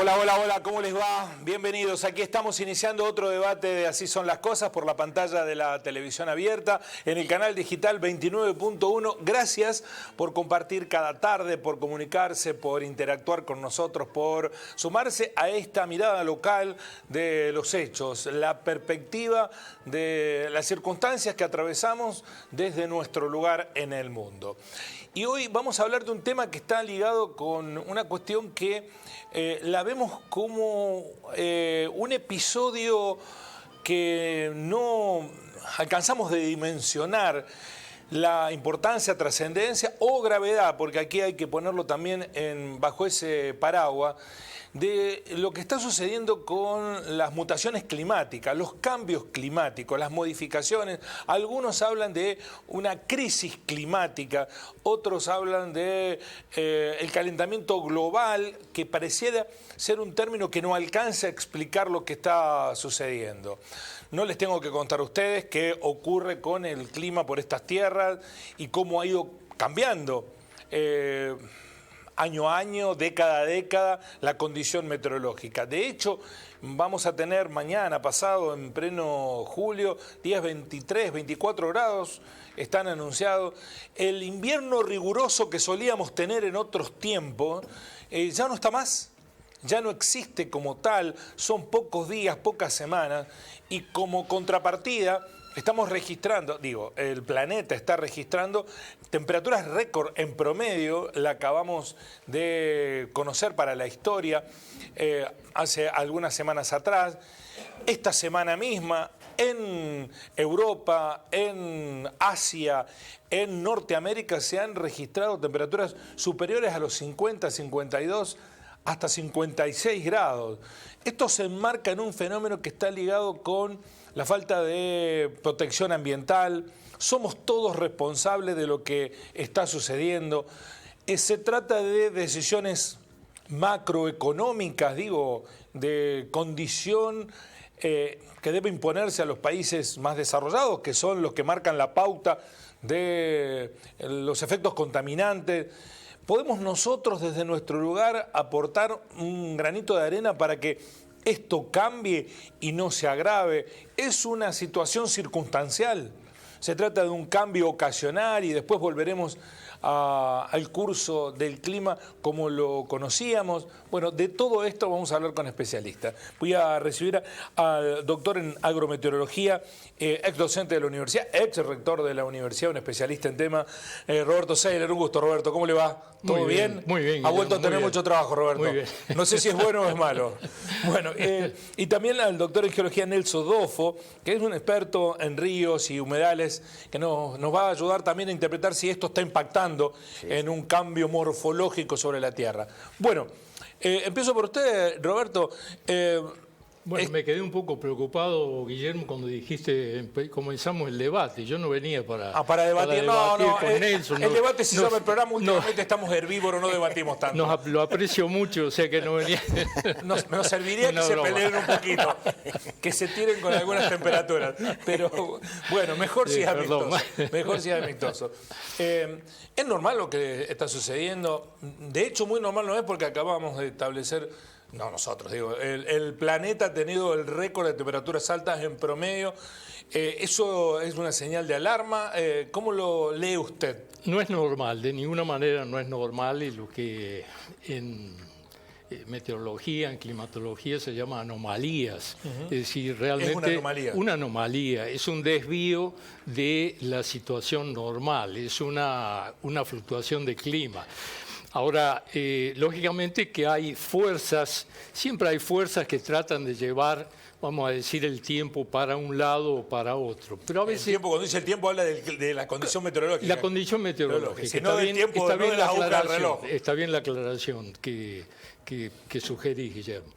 Hola, hola, hola, ¿cómo les va? Bienvenidos. Aquí estamos iniciando otro debate de Así son las cosas por la pantalla de la televisión abierta en el canal digital 29.1. Gracias por compartir cada tarde, por comunicarse, por interactuar con nosotros, por sumarse a esta mirada local de los hechos, la perspectiva de las circunstancias que atravesamos desde nuestro lugar en el mundo. Y hoy vamos a hablar de un tema que está ligado con una cuestión que la vemos como un episodio que no alcanzamos de dimensionar la importancia, trascendencia o gravedad, porque aquí hay que ponerlo también bajo ese paraguas, de lo que está sucediendo con las mutaciones climáticas, los cambios climáticos, las modificaciones. Algunos hablan de una crisis climática, otros hablan de el calentamiento global, que pareciera ser un término que no alcanza a explicar lo que está sucediendo. No les tengo que contar a ustedes qué ocurre con el clima por estas tierras y cómo ha ido cambiando año a año, década a década, la condición meteorológica. De hecho, vamos a tener mañana, pasado, en pleno julio, días 23, 24 grados, están anunciados. El invierno riguroso que solíamos tener en otros tiempos, ya no está más. Ya no existe como tal, son pocos días, pocas semanas, y como contrapartida estamos registrando, el planeta está registrando temperaturas récord en promedio, la acabamos de conocer para la historia hace algunas semanas atrás. Esta semana misma en Europa, en Asia, en Norteamérica se han registrado temperaturas superiores a los 50, 52, hasta 56 grados. Esto se enmarca en un fenómeno que está ligado con la falta de protección ambiental. Somos todos responsables de lo que está sucediendo. Se trata de decisiones macroeconómicas, de condición que debe imponerse a los países más desarrollados, que son los que marcan la pauta de los efectos contaminantes. ¿Podemos nosotros desde nuestro lugar aportar un granito de arena para que esto cambie y no se agrave? Es una situación circunstancial. Se trata de un cambio ocasional y después volveremos al curso del clima como lo conocíamos. Bueno, de todo esto vamos a hablar con especialistas. Voy a recibir al doctor en agrometeorología, ex docente de la universidad, ex rector de la universidad, un especialista en tema, Roberto Seiler. Un gusto, Roberto. ¿Cómo le va? ¿Todo bien? Muy bien. Ha vuelto a tener mucho trabajo, Roberto. Muy bien. No sé si es bueno o es malo. Bueno, y también al doctor en geología, Nelson Dofo, que es un experto en ríos y humedales, que nos va a ayudar también a interpretar si esto está impactando en un cambio morfológico sobre la Tierra. Bueno, empiezo por usted, Roberto. Bueno, me quedé un poco preocupado, Guillermo, cuando dijiste comenzamos el debate. Yo no venía para debatir. Con Nelson. El debate se llama el programa. Últimamente estamos herbívoros, no debatimos tanto. Lo aprecio mucho, o sea que no venía. Nos serviría que se peleen un poquito, que se tiren con algunas temperaturas. Pero bueno, mejor si es amistoso. Mejor si es amistoso. Es normal lo que está sucediendo. De hecho, muy normal no es, porque acabamos de establecer. No, nosotros, el planeta ha tenido el récord de temperaturas altas en promedio. ¿Eso es una señal de alarma? ¿Cómo lo lee usted? No es normal, de ninguna manera no es normal, y lo que en meteorología, en climatología se llama anomalías. Es decir, realmente es una anomalía, es un desvío de la situación normal, es una fluctuación de clima. Ahora, lógicamente que hay fuerzas, siempre hay fuerzas que tratan de llevar, vamos a decir, el tiempo para un lado o para otro. Pero a veces, el tiempo, cuando dice el tiempo, habla de la condición meteorológica. La condición meteorológica. Si no del tiempo, no de la aguja del reloj. Está bien la aclaración que sugerís, Guillermo.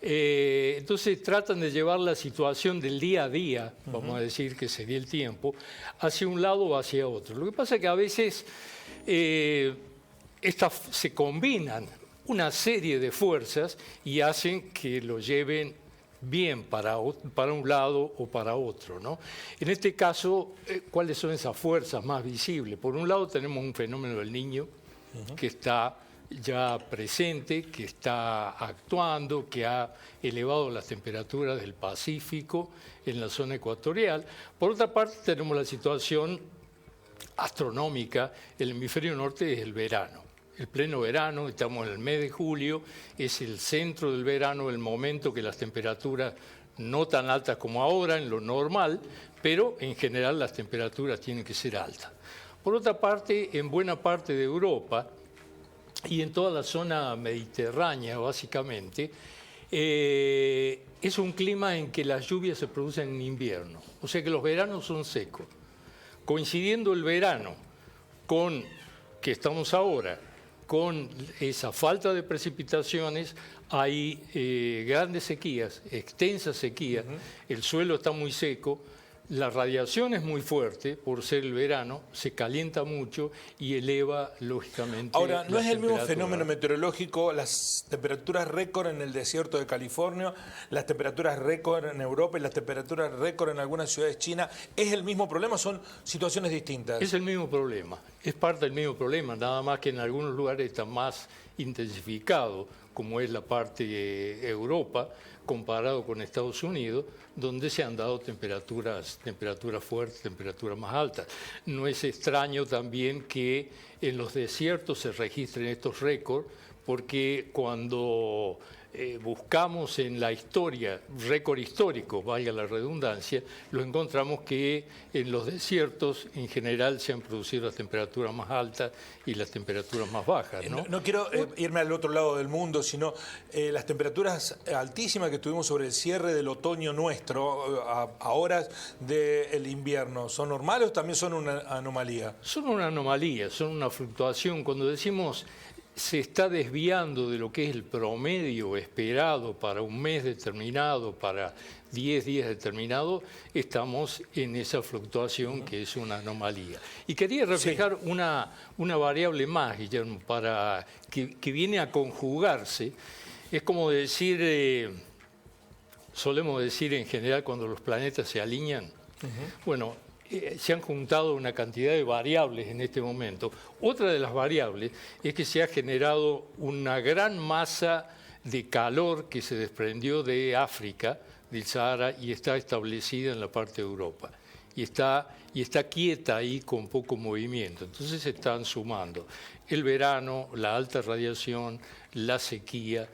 Entonces tratan de llevar la situación del día a día, vamos a decir, que sería el tiempo, hacia un lado o hacia otro. Lo que pasa es que a veces se combinan una serie de fuerzas y hacen que lo lleven bien para un lado o para otro, ¿no? En este caso, ¿cuáles son esas fuerzas más visibles? Por un lado tenemos un fenómeno del Niño que está ya presente, que está actuando, que ha elevado las temperaturas del Pacífico en la zona ecuatorial. Por otra parte, tenemos la situación astronómica. El hemisferio norte es el verano. El pleno verano, estamos en el mes de julio, es el centro del verano, el momento que las temperaturas no tan altas como ahora, en lo normal, pero en general las temperaturas tienen que ser altas. Por otra parte, en buena parte de Europa y en toda la zona mediterránea, básicamente, es un clima en que las lluvias se producen en invierno, o sea que los veranos son secos. Coincidiendo el verano con que estamos ahora, con esa falta de precipitaciones, hay grandes sequías, extensas sequías, el suelo está muy seco, la radiación es muy fuerte por ser el verano, se calienta mucho y eleva lógicamente. Ahora, ¿no es el mismo fenómeno meteorológico las temperaturas récord en el desierto de California, las temperaturas récord en Europa y las temperaturas récord en algunas ciudades chinas? ¿Es el mismo problema o son situaciones distintas? Es el mismo problema, es parte del mismo problema, nada más que en algunos lugares está más intensificado, como es la parte de Europa, comparado con Estados Unidos, donde se han dado temperaturas fuertes, temperaturas más altas. No es extraño también que en los desiertos se registren estos récords, porque cuando buscamos en la historia, récord histórico, valga la redundancia, lo encontramos que en los desiertos en general se han producido las temperaturas más altas y las temperaturas más bajas, ¿no? No quiero irme al otro lado del mundo, sino las temperaturas altísimas que tuvimos sobre el cierre del otoño nuestro, a horas del invierno, ¿son normales o también son una anomalía? Son una anomalía, son una fluctuación. Cuando decimos se está desviando de lo que es el promedio esperado para un mes determinado, para 10 días determinados, estamos en esa fluctuación que es una anomalía. Y quería reflejar una variable más, Guillermo, para que viene a conjugarse. Es como decir, solemos decir en general cuando los planetas se alinean. Bueno, se han juntado una cantidad de variables en este momento. Otra de las variables es que se ha generado una gran masa de calor que se desprendió de África, del Sahara, y está establecida en la parte de Europa. Y está quieta ahí con poco movimiento. Entonces se están sumando el verano, la alta radiación, la sequía.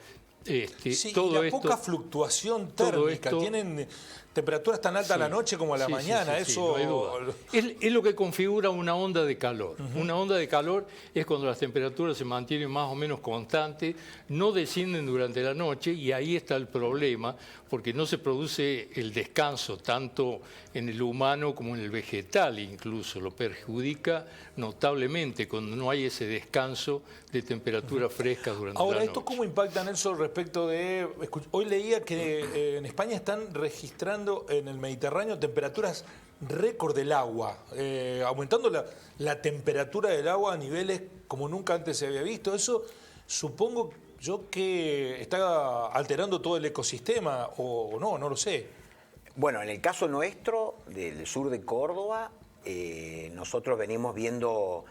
Todo y la poca fluctuación térmica. Tienen temperaturas tan altas a la noche como a la mañana. Eso no hay duda. Es lo que configura una onda de calor. Una onda de calor es cuando las temperaturas se mantienen más o menos constantes, no descienden durante la noche, y ahí está el problema, porque no se produce el descanso tanto en el humano como en el vegetal, incluso lo perjudica notablemente cuando no hay ese descanso de temperaturas frescas durante la noche. Ahora, ¿esto cómo impacta, Nelson, respecto de... Hoy leía que en España están registrando en el Mediterráneo temperaturas récord del agua, aumentando la temperatura del agua a niveles como nunca antes se había visto. Eso supongo yo que está alterando todo el ecosistema, o no lo sé. Bueno, en el caso nuestro, del sur de Córdoba, nosotros venimos viendo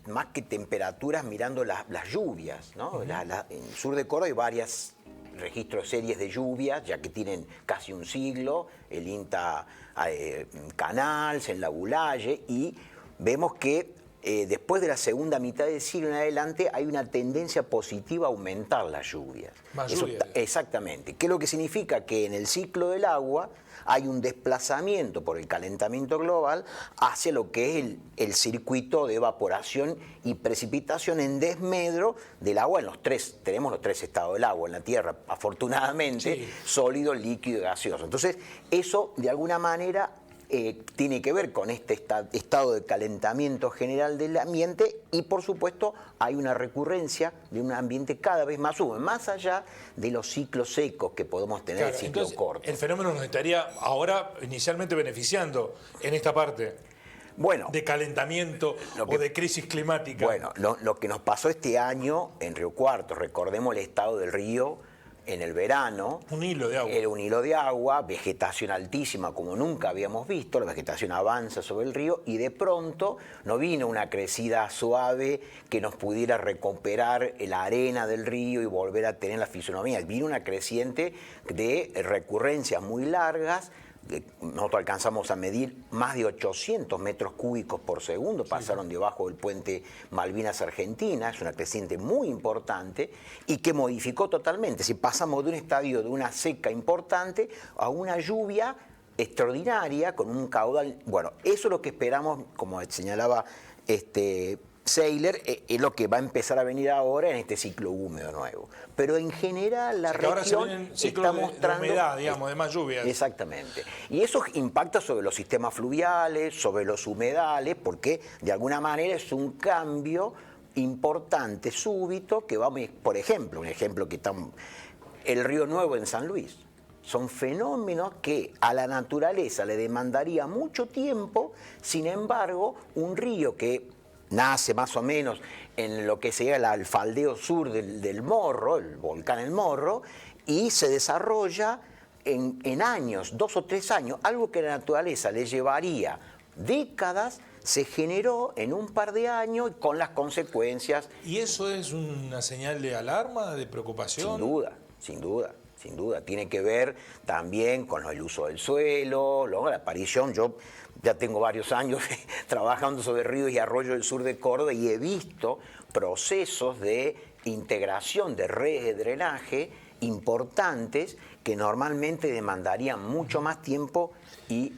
más que temperaturas, mirando las lluvias, ¿no? En el sur de Córdoba hay varias registros, series de lluvias, ya que tienen casi un siglo, el INTA Canals, en la Bulaye, y vemos que después de la segunda mitad del siglo en adelante hay una tendencia positiva a aumentar las lluvias. Exactamente. ¿Qué es lo que significa? Que en el ciclo del agua hay un desplazamiento por el calentamiento global hacia lo que es el circuito de evaporación y precipitación en desmedro del agua tenemos los tres estados del agua en la Tierra, afortunadamente, sólido, líquido y gaseoso. Entonces, eso de alguna manera tiene que ver con este estado de calentamiento general del ambiente, y por supuesto hay una recurrencia de un ambiente cada vez más húmedo, más allá de los ciclos secos que podemos tener, el ciclo corto. El fenómeno nos estaría ahora inicialmente beneficiando en esta parte. Bueno, de calentamiento o de crisis climática. Bueno, lo que nos pasó este año en Río Cuarto, recordemos el estado del río, en el verano. Un hilo de agua. Era un hilo de agua, vegetación altísima como nunca habíamos visto, la vegetación avanza sobre el río y de pronto no vino una crecida suave que nos pudiera recuperar la arena del río y volver a tener la fisonomía. Vino una creciente de recurrencias muy largas. Nosotros alcanzamos a medir más de 800 metros cúbicos por segundo, pasaron debajo del puente Malvinas-Argentina, es una creciente muy importante y que modificó totalmente. Si pasamos de un estadio de una seca importante a una lluvia extraordinaria con un caudal. Bueno, eso es lo que esperamos, como señalaba Seiler, es lo que va a empezar a venir ahora en este ciclo húmedo nuevo. Pero en general la región está mostrando... de humedad, digamos, de más lluvias. Exactamente. Y eso impacta sobre los sistemas fluviales, sobre los humedales, porque de alguna manera es un cambio importante, súbito, que va, por ejemplo, un ejemplo que está... El Río Nuevo en San Luis. Son fenómenos que a la naturaleza le demandaría mucho tiempo, sin embargo, un río que nace más o menos en lo que sería el faldeo sur del Morro, el volcán El Morro, y se desarrolla en años, 2 o 3 años, algo que la naturaleza le llevaría décadas, se generó en un par de años con las consecuencias. ¿Y eso es una señal de alarma, de preocupación? Sin duda, sin duda. Sin duda, tiene que ver también con el uso del suelo, la aparición. Yo ya tengo varios años trabajando sobre ríos y arroyos del sur de Córdoba y he visto procesos de integración de redes de drenaje importantes que normalmente demandarían mucho más tiempo y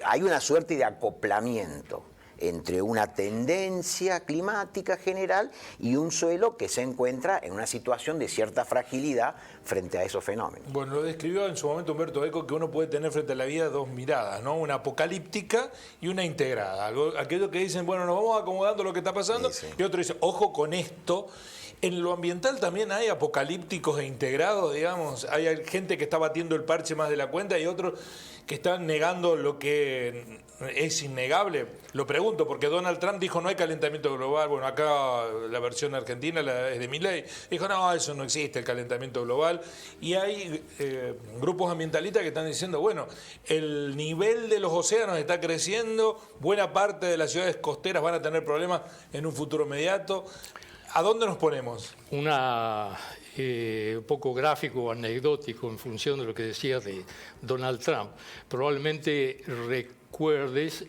hay una suerte de acoplamiento entre una tendencia climática general y un suelo que se encuentra en una situación de cierta fragilidad frente a esos fenómenos. Bueno, lo describió en su momento Humberto Eco, que uno puede tener frente a la vida 2 miradas, ¿no? Una apocalíptica y una integrada. Aquellos que dicen, bueno, nos vamos acomodando lo que está pasando, sí. Y otro dice, ojo con esto. En lo ambiental también hay apocalípticos e integrados, digamos. Hay gente que está batiendo el parche más de la cuenta y otros que están negando lo que es innegable. Lo pregunto porque Donald Trump dijo no hay calentamiento global. Bueno, acá la versión argentina es de Milei. Dijo no, eso no existe, el calentamiento global. Y hay grupos ambientalistas que están diciendo, bueno, el nivel de los océanos está creciendo, buena parte de las ciudades costeras van a tener problemas en un futuro inmediato. ¿A dónde nos ponemos? Un poco gráfico o anecdótico en función de lo que decías de Donald Trump. Probablemente recuerdes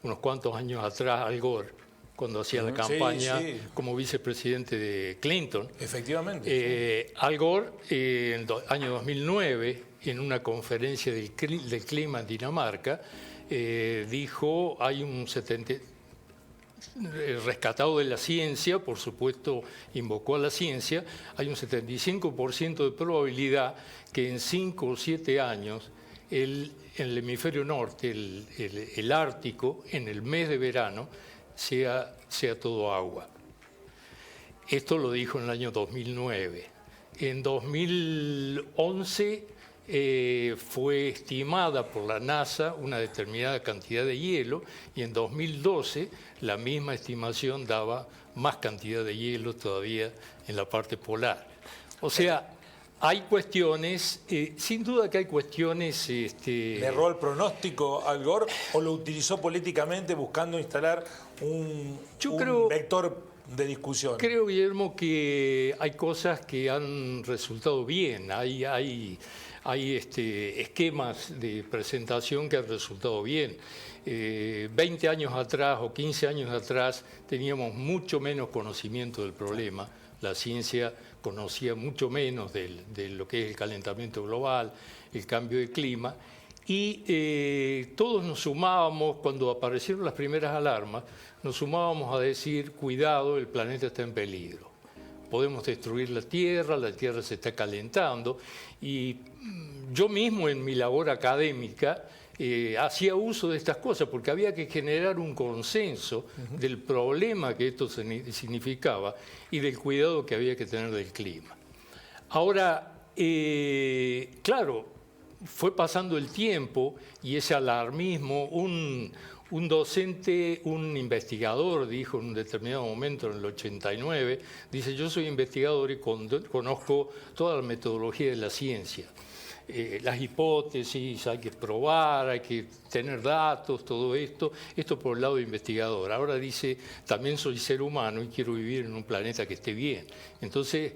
unos cuantos años atrás Al Gore, cuando hacía la campaña como vicepresidente de Clinton. Efectivamente. Al Gore, en el año 2009, en una conferencia del clima en Dinamarca, dijo, hay un 70... rescatado de la ciencia, por supuesto invocó a la ciencia, hay un 75% de probabilidad que en 5 o 7 años en el hemisferio norte, el Ártico, en el mes de verano, sea todo agua. Esto lo dijo en el año 2009. En 2011 fue estimada por la NASA una determinada cantidad de hielo y en 2012 la misma estimación daba más cantidad de hielo todavía en la parte polar. O sea, hay cuestiones, sin duda que hay cuestiones... ¿Le erró el pronóstico Al Gore o lo utilizó políticamente buscando instalar un vector de discusión? Creo, Guillermo, que hay cosas que han resultado bien, hay esquemas de presentación que han resultado bien. 20 años atrás o 15 años atrás teníamos mucho menos conocimiento del problema. La ciencia conocía mucho menos de lo que es el calentamiento global, el cambio de clima. Y todos nos sumábamos, cuando aparecieron las primeras alarmas, nos sumábamos a decir, cuidado, el planeta está en peligro. Podemos destruir la Tierra se está calentando. Y yo mismo en mi labor académica hacía uso de estas cosas porque había que generar un consenso del problema que esto significaba y del cuidado que había que tener del clima. Ahora, claro, fue pasando el tiempo y ese alarmismo, un Un docente, un investigador, dijo en un determinado momento, en el 89, dice, yo soy investigador y conozco toda la metodología de la ciencia. Las hipótesis, hay que probar, hay que tener datos, todo esto por el lado de investigador. Ahora dice, también soy ser humano y quiero vivir en un planeta que esté bien. Entonces,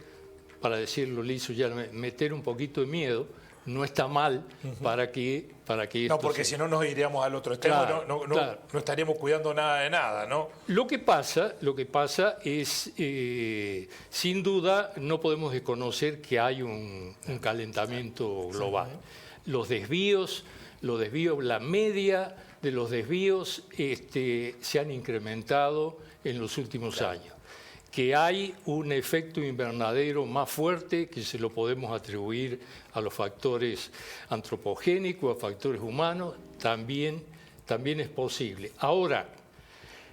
para decirlo liso, ya meter un poquito de miedo no está mal para que esto no, porque si no nos iríamos al otro extremo, claro, no estaríamos cuidando nada de nada, ¿no? Lo que pasa es, sin duda, no podemos desconocer que hay un calentamiento global. Los desvíos, la media de los desvíos se han incrementado en los últimos años. Que hay un efecto invernadero más fuerte que se lo podemos atribuir a los factores antropogénicos, a factores humanos, también es posible. Ahora,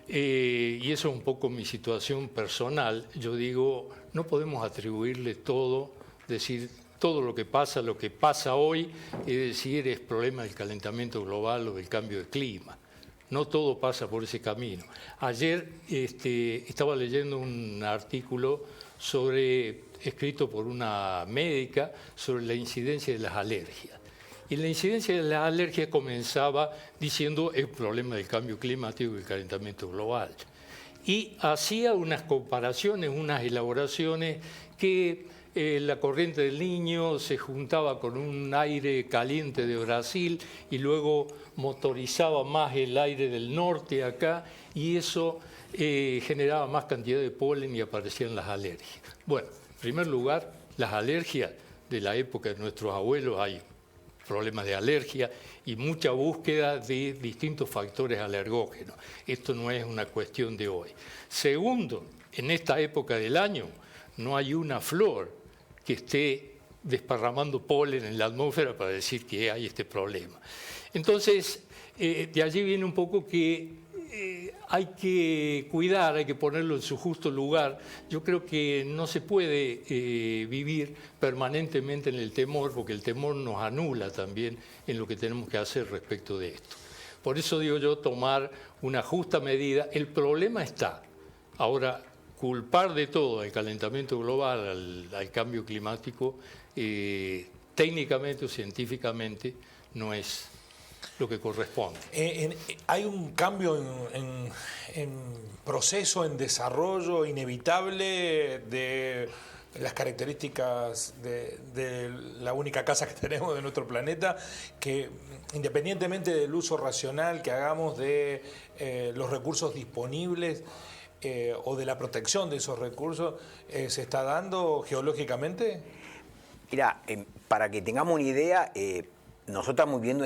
y eso es un poco mi situación personal, yo digo, no podemos atribuirle todo, decir todo lo que pasa hoy, es decir, es problema del calentamiento global o del cambio de clima. No todo pasa por ese camino. Ayer estaba leyendo un artículo escrito por una médica sobre la incidencia de las alergias. Y la incidencia de las alergias comenzaba diciendo el problema del cambio climático y el calentamiento global. Y hacía unas comparaciones, unas elaboraciones que la corriente del Niño se juntaba con un aire caliente de Brasil y luego motorizaba más el aire del norte acá y eso generaba más cantidad de polen y aparecían las alergias. Bueno, en primer lugar, las alergias de la época de nuestros abuelos, hay problemas de alergia y mucha búsqueda de distintos factores alergógenos. Esto no es una cuestión de hoy. Segundo, en esta época del año no hay una flor que esté desparramando polen en la atmósfera para decir que hay este problema. Entonces, de allí viene un poco que hay que cuidar, hay que ponerlo en su justo lugar. Yo creo que no se puede vivir permanentemente en el temor, porque el temor nos anula también en lo que tenemos que hacer respecto de esto. Por eso digo yo, tomar una justa medida. El problema está. Ahora, culpar de todo al calentamiento global, al cambio climático, técnicamente o científicamente no es lo que corresponde. Hay un cambio en proceso, en desarrollo inevitable de las características de la única casa que tenemos de nuestro planeta, que independientemente del uso racional que hagamos de los recursos disponibles, o de la protección de esos recursos, ¿se está dando geológicamente? Mira, para que tengamos una idea, nosotros estamos viviendo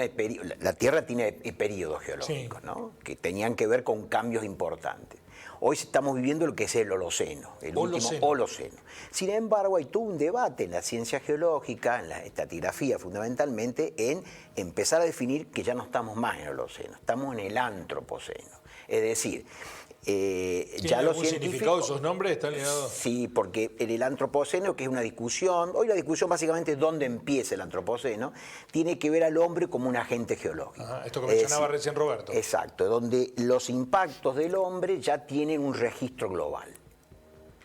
la Tierra tiene periodos geológicos, sí, ¿no? Que tenían que ver con cambios importantes. Hoy estamos viviendo lo que es el Holoceno, el último Holoceno. Sin embargo, hay todo un debate en la ciencia geológica, en la estratigrafía fundamentalmente, en empezar a definir que ya no estamos más en el Holoceno, estamos en el Antropoceno. Es decir, ya los científicos, significado esos nombres están ligados? Sí, porque en el Antropoceno, que es una discusión, hoy la discusión básicamente es dónde empieza el Antropoceno, tiene que ver al hombre como un agente geológico. Ajá, esto que mencionaba recién Roberto. Exacto, donde los impactos del hombre ya tienen un registro global.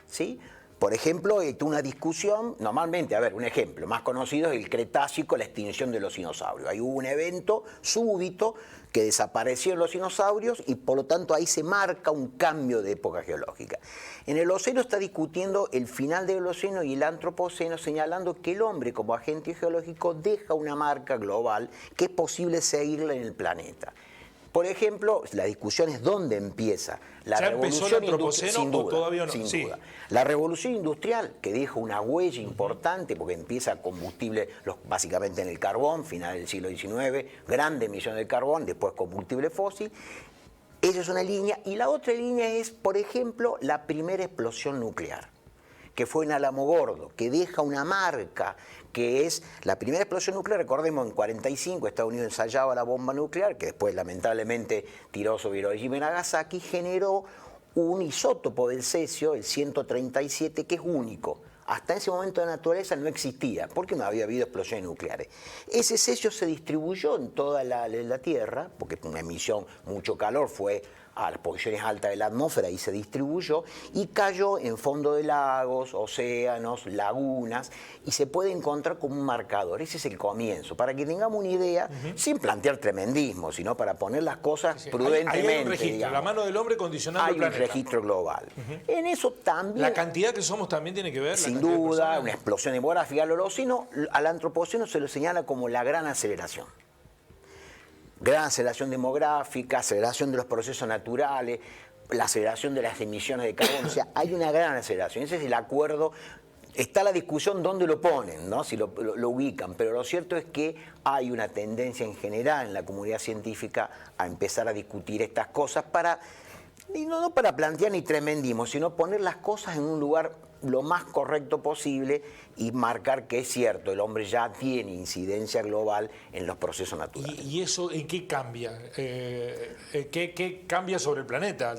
¿Sí? Por ejemplo, una discusión, normalmente, a ver, un ejemplo más conocido es el Cretácico, la extinción de los dinosaurios. Ahí hubo un evento súbito que desaparecieron los dinosaurios y por lo tanto ahí se marca un cambio de época geológica. En el Holoceno está discutiendo el final del Holoceno y el Antropoceno, señalando que el hombre como agente geológico deja una marca global que es posible seguirla en el planeta. Por ejemplo, la discusión es dónde empieza la revolución industrial. Sin duda, todavía no? Sin sí. duda. La revolución industrial, que deja una huella importante, porque empieza combustible, básicamente en el carbón, final del siglo XIX, grande emisión de carbón, después combustible fósil. Esa es una línea. Y la otra línea es, por ejemplo, la primera explosión nuclear, que fue en Alamogordo, que deja una marca, que es la primera explosión nuclear. Recordemos, en 1945 Estados Unidos ensayaba la bomba nuclear, que después lamentablemente tiró sobre Hiroshima y Nagasaki, generó un isótopo del cesio, el 137, que es único. hasta ese momento la naturaleza no existía, porque no había habido explosiones nucleares. Ese cesio se distribuyó en toda la Tierra, porque una emisión, mucho calor, fue a las posiciones altas de la atmósfera y se distribuyó, y cayó en fondo de lagos, océanos, lagunas, y se puede encontrar como un marcador. Ese es el comienzo, para que tengamos una idea, sin plantear tremendismo, sino para poner las cosas prudentemente. Hay un registro, digamos. La mano del hombre condicionando el planeta. Hay un registro global. En eso también... La cantidad que somos también tiene que ver. Sin duda, una explosión demográfica. Al Holoceno, al Antropoceno se lo señala como la gran aceleración. Gran aceleración demográfica, aceleración de los procesos naturales, la aceleración de las emisiones de carbono. O sea, hay una gran aceleración. Ese es el acuerdo. Está la discusión dónde lo ponen, ¿no? Si lo ubican, pero lo cierto es que hay una tendencia en general en la comunidad científica a empezar a discutir estas cosas y no para plantear ni tremendismo, sino poner las cosas en un lugar lo más correcto posible y marcar que es cierto, el hombre ya tiene incidencia global en los procesos naturales. ¿Y eso en qué cambia? ¿Qué cambia sobre el planeta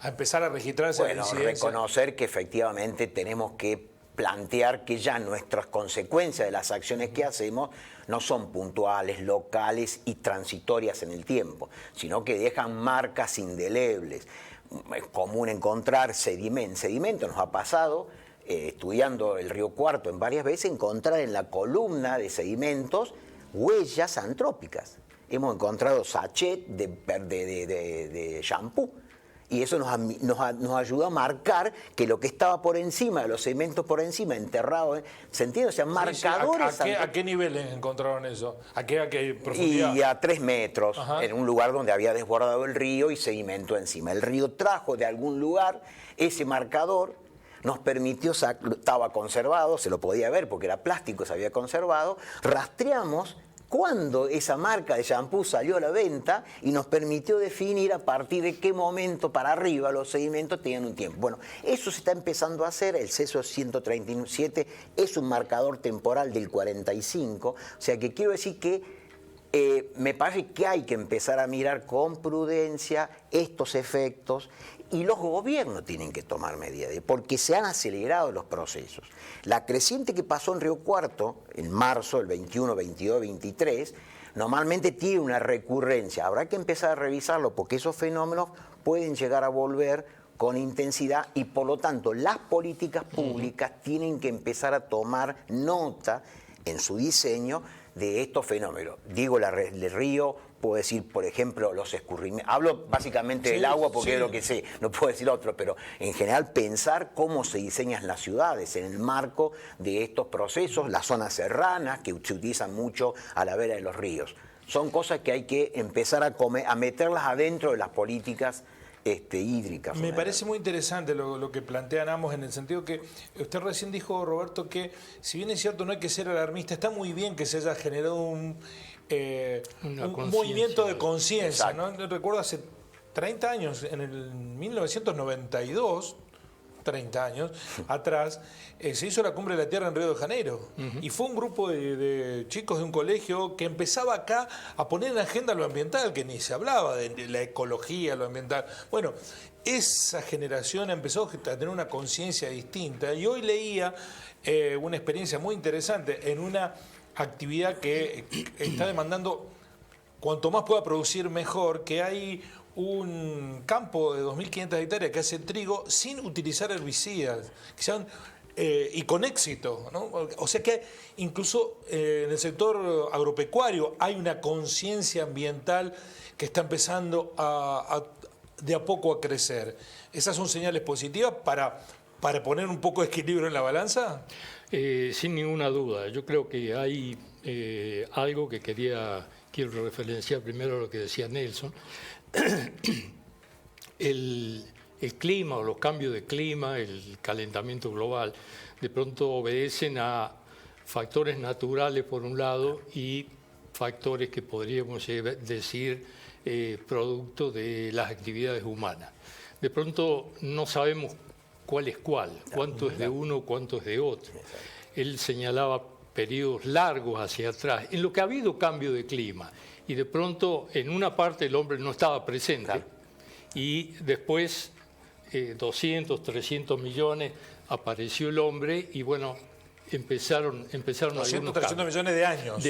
a empezar a registrarse la incidencia? Reconocer que efectivamente tenemos que plantear que ya nuestras consecuencias de las acciones que hacemos no son puntuales, locales y transitorias en el tiempo, sino que dejan marcas indelebles. Es común encontrar sedimento, nos ha pasado, estudiando el río Cuarto en varias veces, encontrar en la columna de sedimentos huellas antrópicas. Hemos encontrado sachet de shampoo. Y eso nos ayuda a marcar que lo que estaba por encima, de los sedimentos por encima, enterrado, ¿se entiende? O sea, marcadores. ¿A qué niveles encontraron eso? ¿A qué profundidad? Y a 3 metros, Ajá. en un lugar donde había desbordado el río y sedimento encima. El río trajo de algún lugar ese marcador, nos permitió, estaba conservado, se lo podía ver porque era plástico, se había conservado, rastreamos cuándo esa marca de shampoo salió a la venta y nos permitió definir a partir de qué momento para arriba los sedimentos tenían un tiempo. Bueno, eso se está empezando a hacer, el CESO 137 es un marcador temporal del 45, o sea que quiero decir que me parece que hay que empezar a mirar con prudencia estos efectos y los gobiernos tienen que tomar medidas, porque se han acelerado los procesos. La creciente que pasó en Río Cuarto, en marzo, el 21, 22, 23, normalmente tiene una recurrencia. Habrá que empezar a revisarlo porque esos fenómenos pueden llegar a volver con intensidad y por lo tanto las políticas públicas tienen que empezar a tomar nota en su diseño de estos fenómenos. Digo, el río, puedo decir, por ejemplo, los escurrimientos. Hablo básicamente del agua porque es lo que sé, no puedo decir otro, pero en general pensar cómo se diseñan las ciudades en el marco de estos procesos, las zonas serranas que se utilizan mucho a la vera de los ríos. Son cosas que hay que empezar a meterlas adentro de las políticas hídricas. Me parece muy interesante lo que plantean ambos en el sentido que usted recién dijo, Roberto, que si bien es cierto no hay que ser alarmista, está muy bien que se haya generado un movimiento de conciencia, ¿no? Recuerdo hace 30 años, en el 1992, 30 años atrás, se hizo la Cumbre de la Tierra en Río de Janeiro. Y fue un grupo de chicos de un colegio que empezaba acá a poner en agenda lo ambiental, que ni se hablaba de la ecología, lo ambiental. Bueno, esa generación empezó a tener una conciencia distinta. Y hoy leía una experiencia muy interesante en una actividad que está demandando, cuanto más pueda producir mejor, que hay un campo de 2.500 hectáreas que hace trigo sin utilizar herbicidas, y con éxito, ¿no? O sea que incluso en el sector agropecuario hay una conciencia ambiental que está empezando de a poco a crecer. ¿Esas son señales positivas para poner un poco de equilibrio en la balanza? Sin ninguna duda. Yo creo que hay algo que quiero referenciar primero a lo que decía Nelson. El clima o los cambios de clima, el calentamiento global, de pronto obedecen a factores naturales por un lado y factores que podríamos decir producto de las actividades humanas. De pronto no sabemos cuál es cuál, cuánto es de uno, cuánto es de otro. Él señalaba periodos largos hacia atrás, en lo que ha habido cambio de clima. Y de pronto en una parte el hombre no estaba presente y después 200, 300 millones, apareció el hombre y bueno, empezaron 200, algunos 300 cambios. millones de años.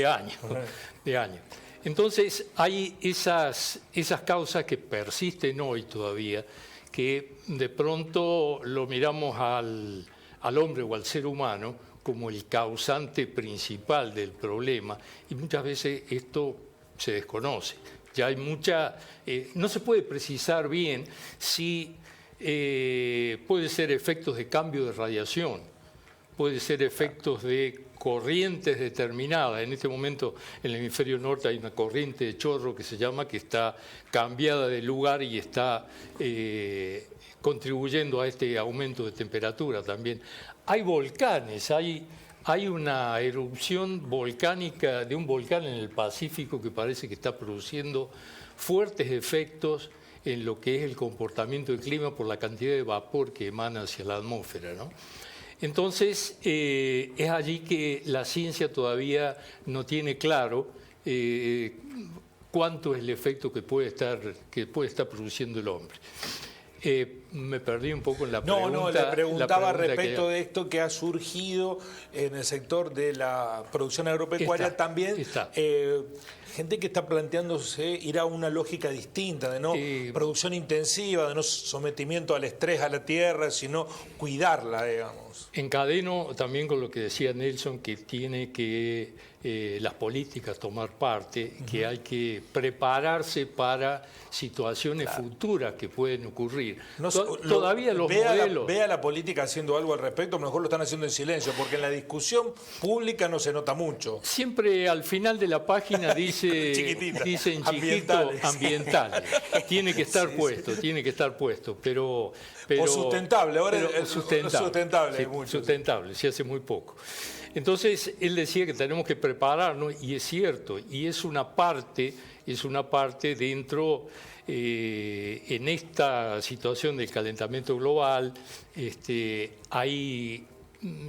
De años. Entonces hay esas causas que persisten hoy todavía, que de pronto lo miramos al hombre o al ser humano como el causante principal del problema y muchas veces esto se desconoce. Ya hay no se puede precisar bien si puede ser efectos de cambio de radiación, puede ser efectos de corrientes determinadas. En este momento en el hemisferio norte hay una corriente de chorro que se llama, que está cambiada de lugar y está contribuyendo a este aumento de temperatura también. Hay volcanes, hay una erupción volcánica de un volcán en el Pacífico que parece que está produciendo fuertes efectos en lo que es el comportamiento del clima por la cantidad de vapor que emana hacia la atmósfera, ¿no? Entonces, es allí que la ciencia todavía no tiene claro cuánto es el efecto que puede estar produciendo el hombre. Me perdí un poco en la pregunta. No, le preguntaba respecto que... de esto que ha surgido en el sector de la producción agropecuaria también. Gente que está planteándose ir a una lógica distinta, de no producción intensiva, de no sometimiento al estrés a la tierra, sino cuidarla, digamos. Encadeno también con lo que decía Nelson, que tiene que las políticas tomar parte, que hay que prepararse para situaciones futuras que pueden ocurrir. Todavía los modelos... Vea la política haciendo algo al respecto, a lo mejor lo están haciendo en silencio, porque en la discusión pública no se nota mucho. Siempre al final de la página dicen chiquito, ambientales. Tiene que estar puesto, pero o sustentable, ahora es sustentable. Sí, sustentable, se hace muy poco. Entonces, él decía que tenemos que prepararnos, y es cierto, y es una parte dentro, en esta situación del calentamiento global, hay,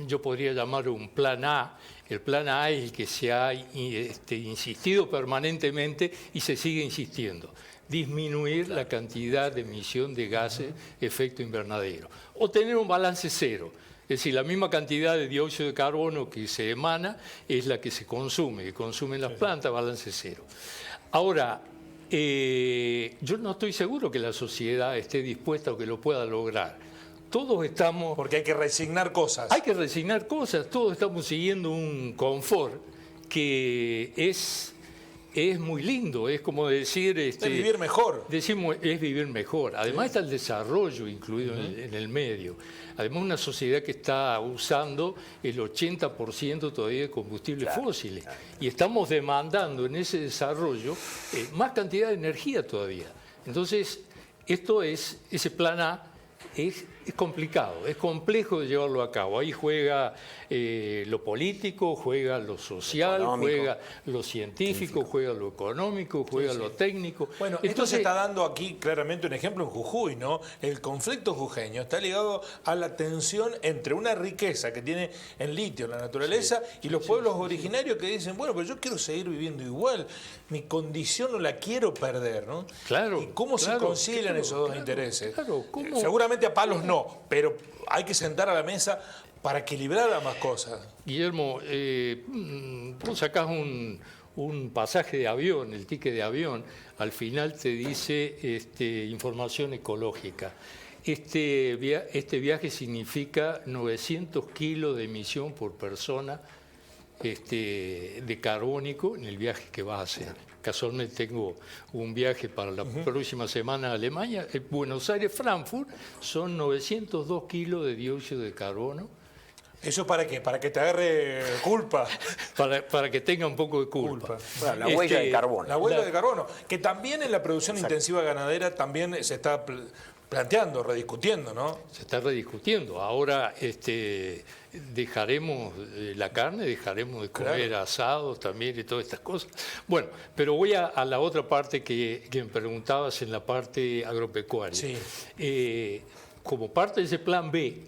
yo podría llamar un plan A. El plan A es el que se ha insistido permanentemente y se sigue insistiendo: disminuir la cantidad de emisión de gases de efecto invernadero, o tener un balance cero. Es decir, la misma cantidad de dióxido de carbono que se emana es la que se consume, que consumen las plantas, balance cero. Ahora, yo no estoy seguro que la sociedad esté dispuesta o que lo pueda lograr. Todos estamos... Porque hay que resignar cosas. Hay que resignar cosas, todos estamos siguiendo un confort que es muy lindo, es como decir... es vivir mejor. Decimos, es vivir mejor. Además está el desarrollo incluido en el medio. Además una sociedad que está usando el 80% todavía de combustibles fósiles. Y estamos demandando en ese desarrollo más cantidad de energía todavía. Entonces, ese plan A es complicado, es complejo de llevarlo a cabo. Ahí juega lo político, juega lo social, juega lo científico, juega lo económico, juega lo técnico. Bueno, esto se está dando aquí claramente un ejemplo en Jujuy, ¿no? El conflicto jujeño está ligado a la tensión entre una riqueza que tiene en litio la naturaleza y los pueblos originarios que dicen, bueno, pero yo quiero seguir viviendo igual, mi condición no la quiero perder, ¿no? Claro. ¿Y cómo se concilian esos dos intereses? Claro, seguramente a palos no, pero hay que sentar a la mesa para equilibrar ambas cosas. Guillermo, vos sacás un pasaje de avión, el ticket de avión, al final te dice información ecológica. Este viaje significa 900 kilos de emisión por persona de carbónico en el viaje que vas a hacer. Casualmente tengo un viaje para la próxima semana a Alemania. Buenos Aires-Frankfurt son 902 kilos de dióxido de carbono. ¿Eso es para qué? ¿Para que te agarre culpa? Para que tenga un poco de culpa. Bueno, la huella de carbono. La huella de carbono, que también en la producción intensiva ganadera también se está planteando, rediscutiendo, ¿no? Se está rediscutiendo. Ahora dejaremos la carne, dejaremos de comer asados también y todas estas cosas. Bueno, pero voy a la otra parte que me preguntabas, en la parte agropecuaria. Sí. Como parte de ese plan B,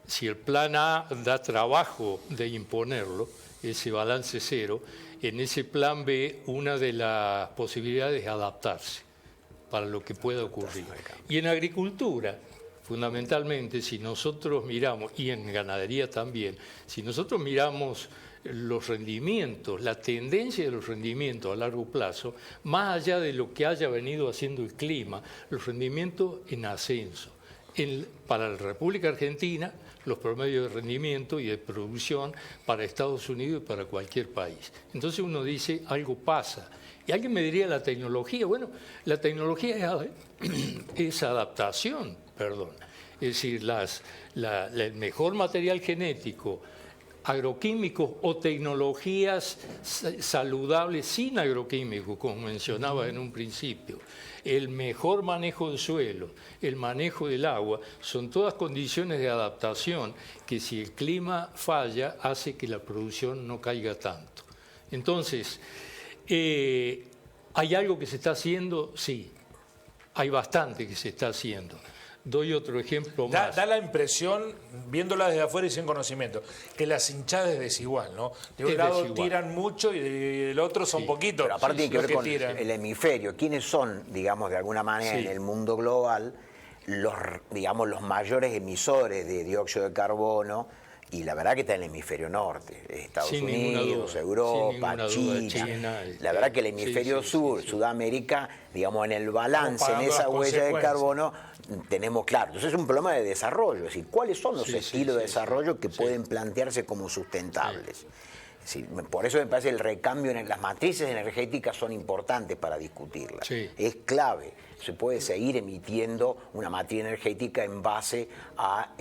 si el plan A da trabajo de imponerlo, ese balance cero, en ese plan B una de las posibilidades es adaptarse para lo que pueda ocurrir. Y en agricultura, fundamentalmente, si nosotros miramos, y en ganadería también, si nosotros miramos los rendimientos, la tendencia de los rendimientos a largo plazo, más allá de lo que haya venido haciendo el clima, los rendimientos en ascenso. Para la República Argentina, los promedios de rendimiento y de producción para Estados Unidos y para cualquier país. Entonces uno dice, algo pasa. Y alguien me diría, la tecnología. Bueno, la tecnología es adaptación, perdón. Es decir, el mejor material genético, agroquímicos o tecnologías saludables sin agroquímicos, como mencionaba en un principio, el mejor manejo del suelo, el manejo del agua, son todas condiciones de adaptación que si el clima falla hace que la producción no caiga tanto. Entonces, ¿hay algo que se está haciendo? Sí, hay bastante que se está haciendo. Doy otro ejemplo más. Da la impresión, viéndola desde afuera y sin conocimiento, que las hinchadas es desigual, ¿no? De un lado desigual. Tiran mucho y del otro son poquitos. Pero aparte tiene que ver con el hemisferio. ¿Quiénes son, digamos, de alguna manera en el mundo global los mayores emisores de dióxido de carbono? Y la verdad que está en el hemisferio norte, Estados Unidos, Europa, China. La verdad que el hemisferio sur, Sudamérica, digamos, en el balance, en esa huella de carbono, tenemos claro. Entonces es un problema de desarrollo, es decir, ¿cuáles son los estilos de desarrollo que pueden plantearse como sustentables? Sí, por eso me parece el recambio en las matrices energéticas son importantes para discutirlas. Es clave. Se puede seguir emitiendo una matriz energética en base a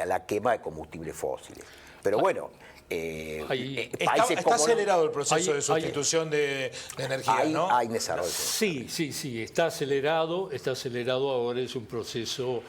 la quema de combustibles fósiles. Pero bueno, está acelerado el proceso de sustitución de energía, ¿no? Hay desarrollo. Sí, está acelerado ahora, es un proceso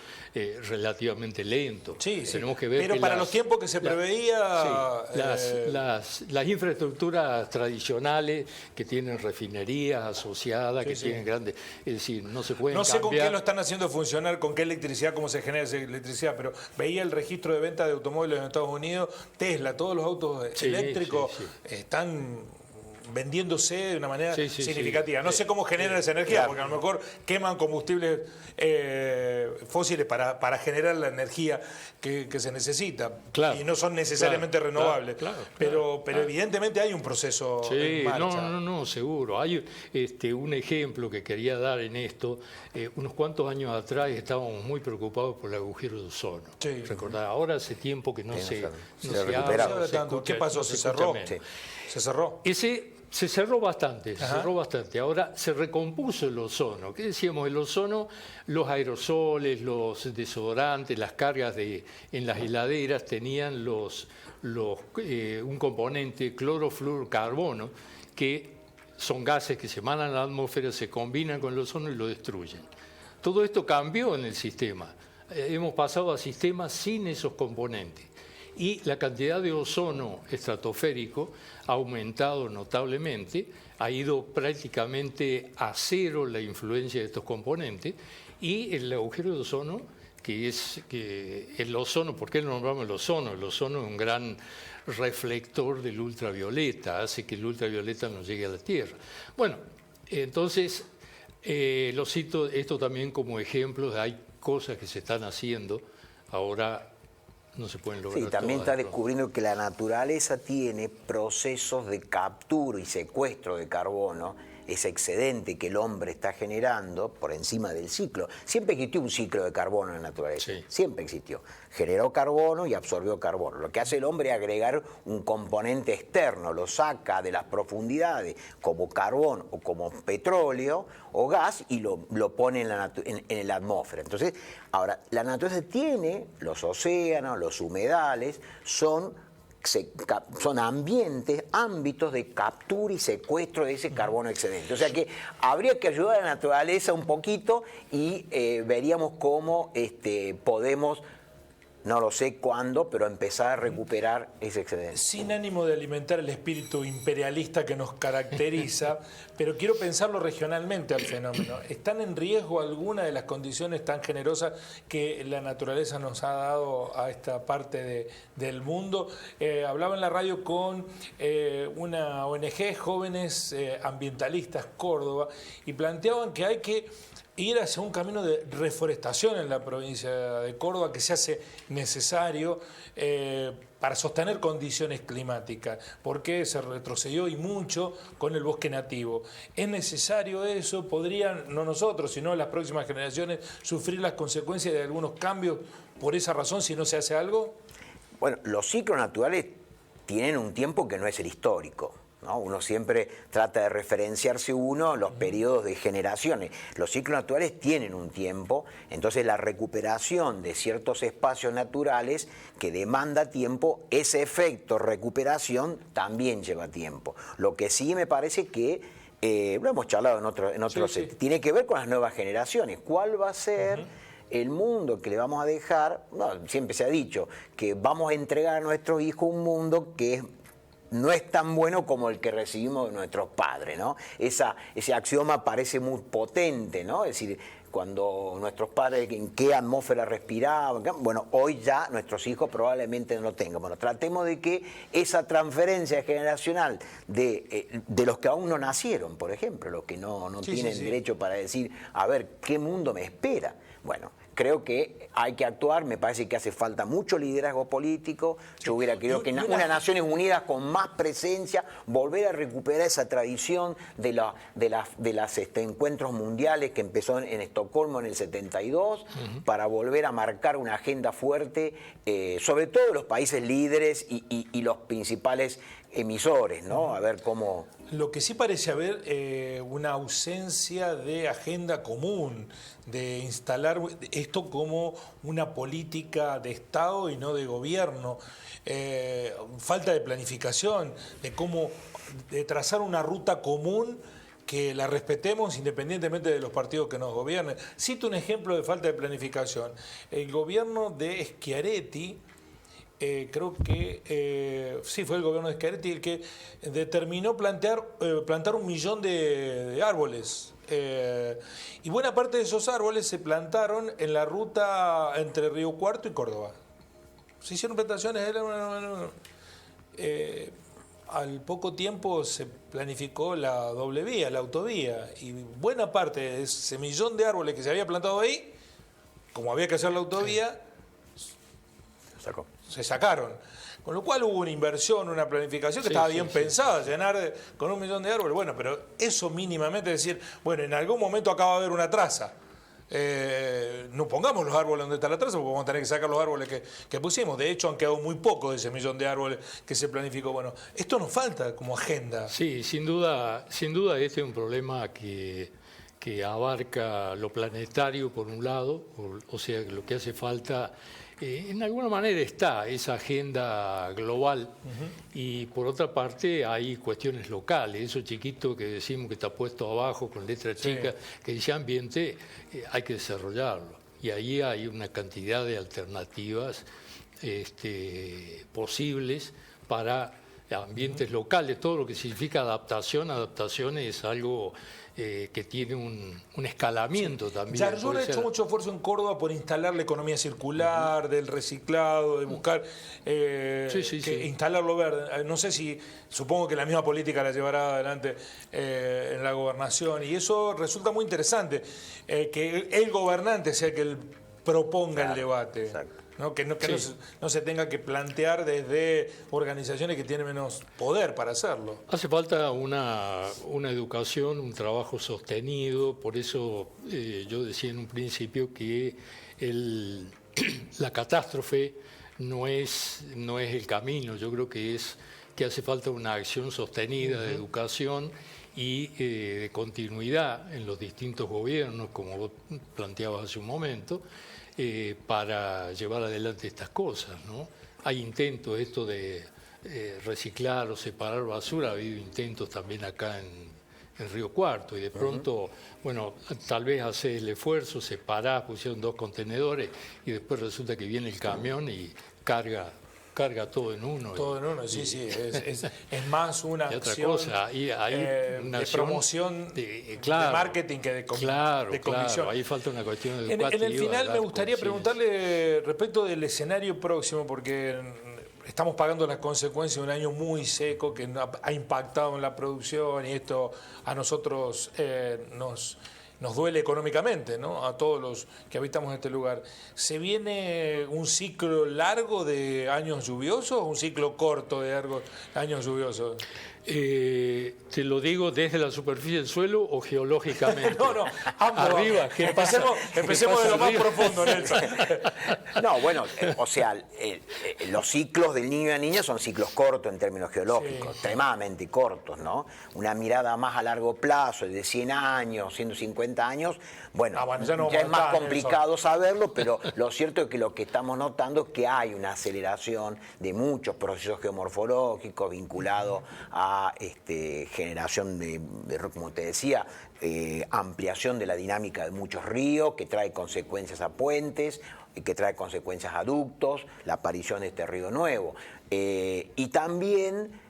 relativamente lento. Tenemos que ver pero para los tiempos que se preveía... las infraestructuras tradicionales que tienen refinerías asociadas, que tienen grandes... Es decir, no se pueden cambiar. No sé con qué lo están haciendo funcionar, con qué electricidad, cómo se genera esa electricidad, pero veía el registro de venta de automóviles en Estados Unidos, Tesla, todos los autos eléctricos están vendiéndose de una manera significativa. No sé cómo generan esa energía, porque a lo mejor queman combustibles fósiles para generar la energía que se necesita y no son necesariamente renovables. Pero evidentemente hay un proceso en marcha. No, seguro. Hay un ejemplo que quería dar en esto. Unos cuantos años atrás estábamos muy preocupados por el agujero de ozono. Recordad, ahora hace tiempo que no se habla. ¿Qué pasó? ¿Se cerró? ¿Se cerró? Se cerró bastante, Ahora se recompuso el ozono. ¿Qué decíamos? El ozono, los aerosoles, los desodorantes, las cargas en las heladeras tenían un componente clorofluorocarbono, que son gases que se emanan a la atmósfera, se combinan con el ozono y lo destruyen. Todo esto cambió en el sistema. Hemos pasado a sistemas sin esos componentes. Y la cantidad de ozono estratosférico ha aumentado notablemente, ha ido prácticamente a cero la influencia de estos componentes, y el agujero de ozono, el ozono, ¿por qué lo nombramos el ozono? El ozono es un gran reflector del ultravioleta, hace que el ultravioleta no llegue a la Tierra. Bueno, entonces, lo cito esto también como ejemplo de hay cosas que se están haciendo ahora. No se pueden lograr. Sí, también está descubriendo que la naturaleza tiene procesos de captura y secuestro de carbono, ese excedente que el hombre está generando por encima del ciclo. Siempre existió un ciclo de carbono en la naturaleza, siempre existió. Generó carbono y absorbió carbono. Lo que hace el hombre es agregar un componente externo, lo saca de las profundidades como carbón o como petróleo o gas y lo pone en la atmósfera. Entonces, ahora, la naturaleza tiene los océanos, los humedales, son ambientes, ámbitos de captura y secuestro de ese carbono excedente. O sea que habría que ayudar a la naturaleza un poquito y veríamos cómo podemos, no lo sé cuándo, pero empezar a recuperar ese excedente. Sin ánimo de alimentar el espíritu imperialista que nos caracteriza, pero quiero pensarlo regionalmente al fenómeno. ¿Están en riesgo alguna de las condiciones tan generosas que la naturaleza nos ha dado a esta parte del mundo? Hablaba en la radio con una ONG, Jóvenes Ambientalistas Córdoba, y planteaban que hay que ir hacia un camino de reforestación en la provincia de Córdoba que se hace necesario para sostener condiciones climáticas, porque se retrocedió y mucho con el bosque nativo. ¿Es necesario eso? ¿Podrían, no nosotros, sino las próximas generaciones, sufrir las consecuencias de algunos cambios por esa razón si no se hace algo? Bueno, los ciclos naturales tienen un tiempo que no es el histórico, ¿no? Uno siempre trata de referenciarse los periodos de generaciones. Los ciclos naturales tienen un tiempo, entonces la recuperación de ciertos espacios naturales que demanda tiempo, ese efecto recuperación también lleva tiempo. Lo que sí me parece que, lo hemos charlado en otros sí. tiene que ver con las nuevas generaciones. ¿Cuál va a ser el mundo que le vamos a dejar? No, siempre se ha dicho que vamos a entregar a nuestros hijos un mundo que no es tan bueno como el que recibimos de nuestros padres, ¿no? Ese axioma parece muy potente, ¿no? Es decir, cuando nuestros padres, en qué atmósfera respiraban, bueno, hoy ya nuestros hijos probablemente no lo tengan. Bueno, tratemos de que esa transferencia generacional de los que aún no nacieron, por ejemplo, los que no tienen derecho para decir, a ver, ¿qué mundo me espera? Bueno, creo que hay que actuar, me parece que hace falta mucho liderazgo político. Yo hubiera querido que unas Naciones Unidas con más presencia, volver a recuperar esa tradición de las encuentros mundiales que empezó en Estocolmo en el 72, para volver a marcar una agenda fuerte, sobre todo de los países líderes y los principales emisores, ¿no? A ver cómo... Lo que sí parece haber una ausencia de agenda común, de instalar esto como una política de Estado y no de gobierno, falta de planificación, de trazar una ruta común que la respetemos independientemente de los partidos que nos gobiernen. Cito un ejemplo de falta de planificación. El gobierno de Schiaretti, creo que sí fue el gobierno de Schiaretti el que determinó plantar 1 millón de árboles. Y buena parte de esos árboles se plantaron en la ruta entre Río Cuarto y Córdoba. Se hicieron plantaciones. Al poco tiempo se planificó la doble vía, la autovía. Y buena parte de ese 1 millón de árboles que se había plantado ahí, como había que hacer la autovía, se sacaron. Con lo cual hubo una inversión, una planificación que estaba bien pensada, llenar con 1 millón de árboles. Bueno, pero eso mínimamente decir, bueno, en algún momento acá va a haber una traza. No pongamos los árboles donde está la traza, porque vamos a tener que sacar los árboles que pusimos. De hecho, han quedado muy pocos de ese 1 millón de árboles que se planificó. Bueno, esto nos falta como agenda. Sí, sin duda este es un problema que abarca lo planetario por un lado, o sea, lo que hace falta... en alguna manera está esa agenda global y por otra parte hay cuestiones locales, eso chiquito que decimos que está puesto abajo con letra chica, que dice ambiente, hay que desarrollarlo. Y ahí hay una cantidad de alternativas posibles para ambientes locales, todo lo que significa adaptación. Adaptación es algo que tiene un escalamiento también. Yarlora ha hecho mucho esfuerzo en Córdoba por instalar la economía circular, del reciclado, de buscar instalarlo verde. No sé si, supongo que la misma política la llevará adelante en la gobernación, y eso resulta muy interesante, que el gobernante sea el que proponga el debate. Exacto. ¿No? Que no se tenga que plantear desde organizaciones que tienen menos poder para hacerlo. Hace falta una educación, un trabajo sostenido, por eso yo decía en un principio que la catástrofe no es el camino. Yo creo que hace falta una acción sostenida de educación y de continuidad en los distintos gobiernos, como vos planteabas hace un momento, para llevar adelante estas cosas, ¿no? Hay intentos de reciclar o separar basura, ha habido intentos también acá en Río Cuarto, y de pronto, bueno, tal vez haces el esfuerzo, separás, pusieron 2 contenedores y después resulta que viene el camión y carga todo en uno. Todo en uno, sí. Es más una acción cosa, y hay una de promoción, de marketing que de convicción. Claro, ahí falta una cuestión educativa. En el final me gustaría preguntarle respecto del escenario próximo, porque estamos pagando las consecuencias de un año muy seco que ha impactado en la producción, y esto a nosotros nos nos duele económicamente, ¿no? A todos los que habitamos este lugar. ¿Se viene un ciclo largo de años lluviosos o un ciclo corto de años lluviosos? ¿Te lo digo desde la superficie del suelo o geológicamente? No, ambos. Arriba, ¿qué pasa? Empecemos de lo más profundo, Nelson. No, bueno, o sea, los ciclos del niño y la niña son ciclos cortos en términos geológicos, extremadamente cortos, ¿no? Una mirada más a largo plazo, de 100 años, 150 años, bueno, ya es más complicado saberlo, pero lo cierto es que lo que estamos notando es que hay una aceleración de muchos procesos geomorfológicos vinculados a generación de, como te decía, ampliación de la dinámica de muchos ríos, que trae consecuencias a puentes, que trae consecuencias a ductos, la aparición de este río nuevo. Y también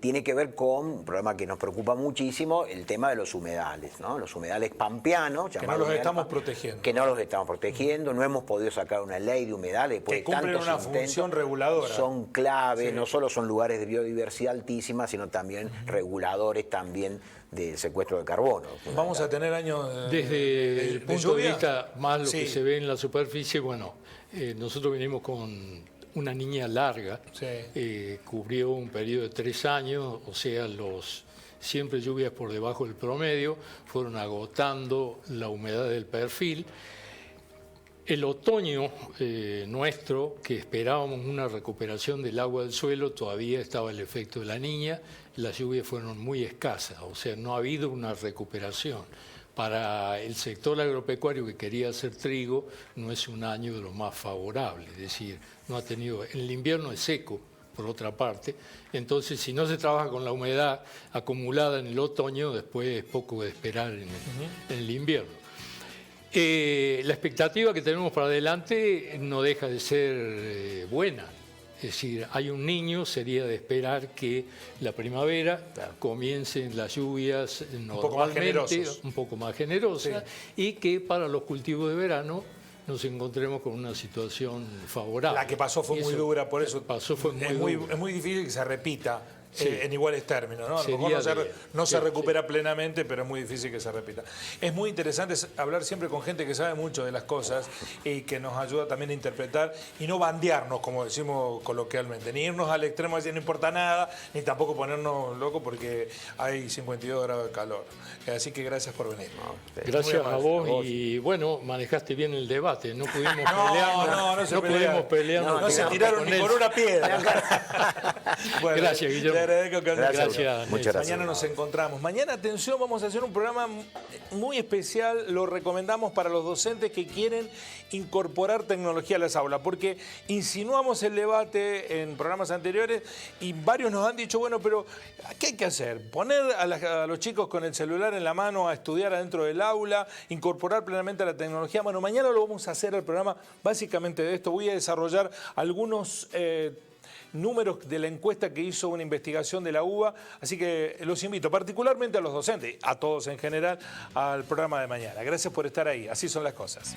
tiene que ver con un problema que nos preocupa muchísimo, el tema de los humedales, ¿no? Los humedales pampeanos. Que no los estamos protegiendo. Que no los estamos protegiendo, no hemos podido sacar una ley de humedales. Que cumplen una función reguladora. Son claves, no solo son lugares de biodiversidad altísima, sino también reguladores también del secuestro de carbono. Vamos a tener años desde el punto de vista más lo que se ve en la superficie. Bueno, nosotros venimos con una niña larga, cubrió un periodo de 3 años, o sea, siempre lluvias por debajo del promedio, fueron agotando la humedad del perfil. El otoño nuestro, que esperábamos una recuperación del agua del suelo, todavía estaba el efecto de la niña, las lluvias fueron muy escasas, o sea, no ha habido una recuperación. Para el sector agropecuario que quería hacer trigo, no es un año de lo más favorable, es decir, no ha tenido, el invierno es seco, por otra parte, entonces si no se trabaja con la humedad acumulada en el otoño, después es poco de esperar en el invierno. La expectativa que tenemos para adelante no deja de ser buena. Es decir, hay un niño, sería de esperar que la primavera comiencen las lluvias normalmente, un poco más generosas, y que para los cultivos de verano nos encontremos con una situación favorable. La que pasó fue muy dura, por eso fue muy dura. Es muy difícil que se repita. En iguales términos, ¿no? A lo mejor no se recupera plenamente, pero es muy difícil que se repita. Es muy interesante hablar siempre con gente que sabe mucho de las cosas y que nos ayuda también a interpretar y no bandearnos, como decimos coloquialmente, ni irnos al extremo de decir no importa nada, ni tampoco ponernos locos porque hay 52 grados de calor. Así que gracias por venir. Gracias a vos y bueno, manejaste bien el debate, no pudimos pelear. No se tiraron ni con una piedra. Bueno, gracias, Guillermo. Gracias. Muchas gracias. Mañana nos encontramos. Mañana, atención, vamos a hacer un programa muy especial. Lo recomendamos para los docentes que quieren incorporar tecnología a las aulas, porque insinuamos el debate en programas anteriores y varios nos han dicho, bueno, pero ¿qué hay que hacer? ¿Poner a los chicos con el celular en la mano a estudiar adentro del aula? ¿Incorporar plenamente la tecnología? Bueno, mañana lo vamos a hacer el programa básicamente de esto. Voy a desarrollar algunos números de la encuesta que hizo una investigación de la UBA, así que los invito particularmente a los docentes, a todos en general, al programa de mañana. Gracias por estar ahí, así son las cosas.